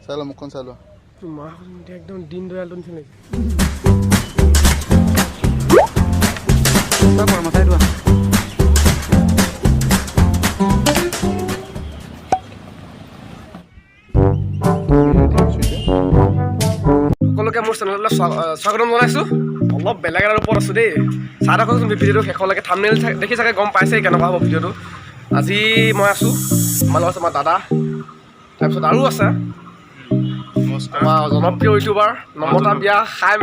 চাই ল মুখখন চাই ল তোমাৰ একদম দিন দয়ালটো নিচিনা মাথাই লোৱা সকলোকে মোৰ চেনেললৈ স্বাগতম জনাইছোঁ। অলপ বেলেগ এটা ওপৰত আছোঁ দেই। চাই থাককচোন ভিডিঅ'টো শেষলৈকে থাম্বনেইল দেখি চাগে গম পাইছেই কেনেকুৱা হ'ব ভিডিঅ'টো। আজি মই আছোঁ আমাৰ লগত আছে আমাৰ দাদা, তাৰপিছত আৰু আছে আমাৰ জনপ্ৰিয় ইউটিউবাৰ নমতা বিয়া খাই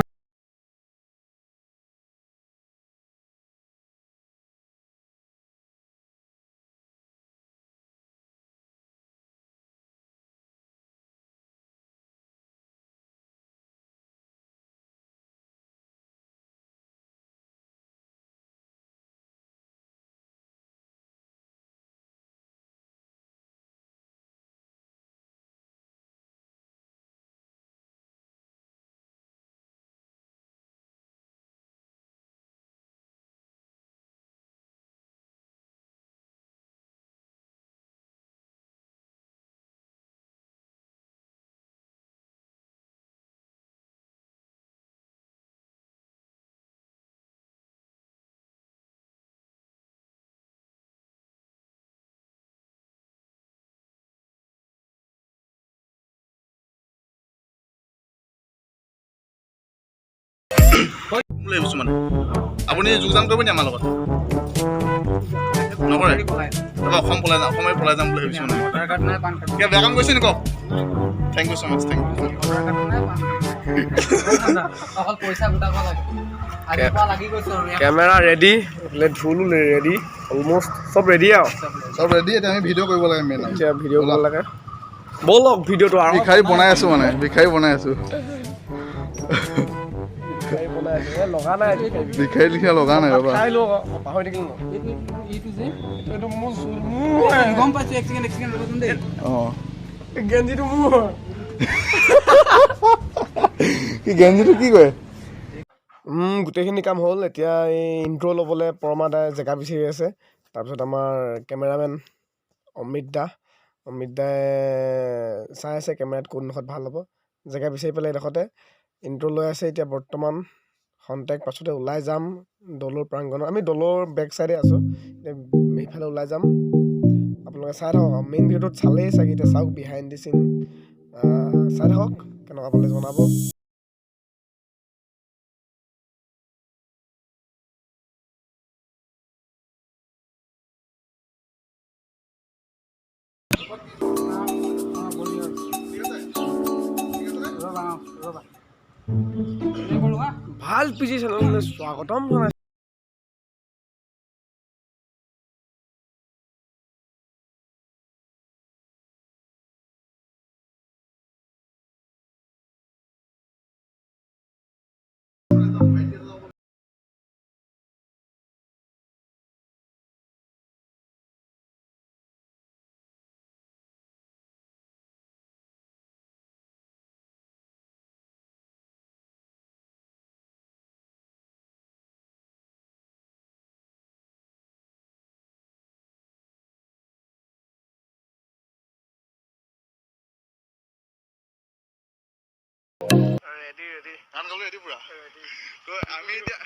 ভাবিছোঁ মানে আপুনি যোগদান কৰিব নি আমাৰ লগত নকৰে অসম পলাই যাম অসমে পলাই যাম বুলি ভাবিছোঁ মানে কিবা বেয়া কাম কৰিছে নি কওক thank you so' much thank you camera ready, ঢোলো ৰেডি, অলমষ্ট চব ৰেডি আৰু চব ৰেডি এতিয়া আমি ভিডিঅ' কৰিব লাগে মেইন এতিয়া ভিডিঅ' কৰিব লাগে ব'লক ভিডিঅ'টো আৰু ভিখাৰী বনাই আছোঁ মানে ভিখাৰী বনাই আছোঁ লগা নাই ভিখাৰী লিখীয়া লগা নাই ৰ'বা খাই লওঁ পাহৰি থাকিলোঁ অঁ গেঞ্জিটো মোৰ কি গেঞ্জিটো কি কয় গোটেইখিনি কাম হ'ল। এতিয়া এই ইণ্ট্ৰ' ল'বলৈ পৰমা দাই জেগা বিচাৰি আছে। তাৰপিছত আমাৰ কেমেৰামেন অমিত দাই চাই আছে কেমেৰাত কোনডোখৰত ভাল হ'ব। জেগা বিচাৰি পেলাই এডোখৰতে ইণ্ট্ৰ' লৈ আছে। এতিয়া বৰ্তমান খন্তেক পাছতে ওলাই যাম দলৰ প্ৰাংগণত। আমি দলৰ বেক চাইডে আছোঁ, এতিয়া সেইফালে ওলাই যাম। আপোনালোকে চাই থাকক মেইন ভিডিঅ'টোত চালেই চাগে, এতিয়া চাওক বিহাইণ্ড দি চিন চাই থাকক কেনেকুৱা পালে জনাব। ভাল পিজি চেনেললৈ স্বাগতম জনাইছোঁ। গান গাবলৈ ৰেডি পুৰা তো আমি এতিয়া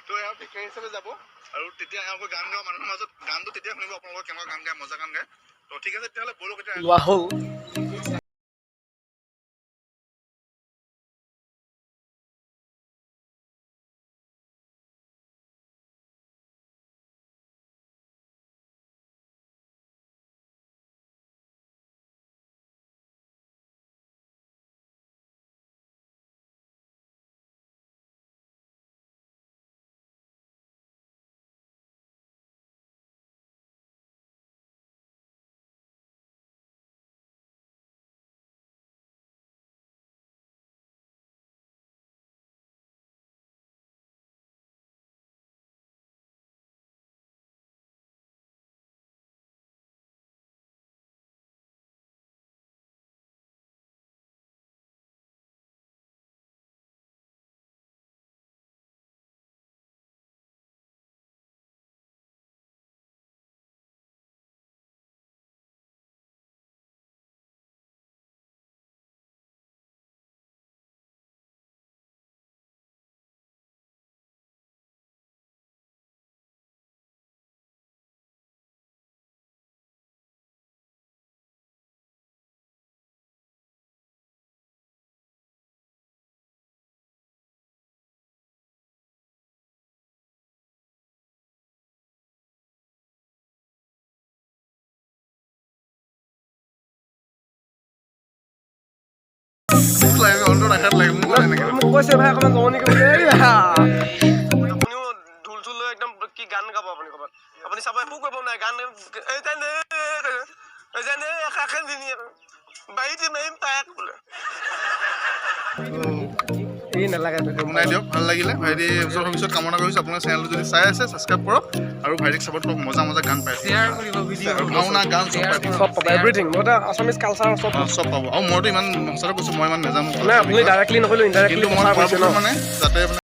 তো এওঁ ভিখাৰী হিচাপে যাব আৰু তেতিয়া এওঁকৈ গান গাওঁ মানুহৰ মাজত গানটো তেতিয়া শুনিব আপোনালোকৰ কেনেকুৱা গান গায় মজা গান গায় তো ঠিক আছে তেতিয়াহ'লে ব'লক এতিয়া লোৱা হ'ল। লাগে অন্তৰত আঘাত লাগে মোক এনেকৈ মোক কৈছে ভাই অকণমান জমনি কৰিবলৈ আপুনিও ঢোল চোল লৈ একদম কি গান গাব আপুনি ক'ৰবাত আপুনি চাব একো কৰিব নাই গান এই নালাগে শুনাই দিয়ক ভাল লাগিলে ভাইটি ওচৰ ভৱিষ্যত কামনা কৰিছোঁ আপোনাৰ চেনেলটো যদি চাই আছে ছাবস্ক্ৰাইব কৰক আৰু ভাইটিক চাপৰ্ট কৰক মজা মজা গান পায় ভাওনা গান চব পাই চব পাব এভৰিথিং মই এটা আছামিজ কালচাৰ চব চব পাব আৰু মইতো ইমান সঁচাকৈ কৈছোঁ মই ইমান নাজানো নাই আপুনি ডাইৰেক্টলি নকৰিলেও ইনডাইৰেক্টলি কিন্তু মই কথা কৈছে ন মানে যাতে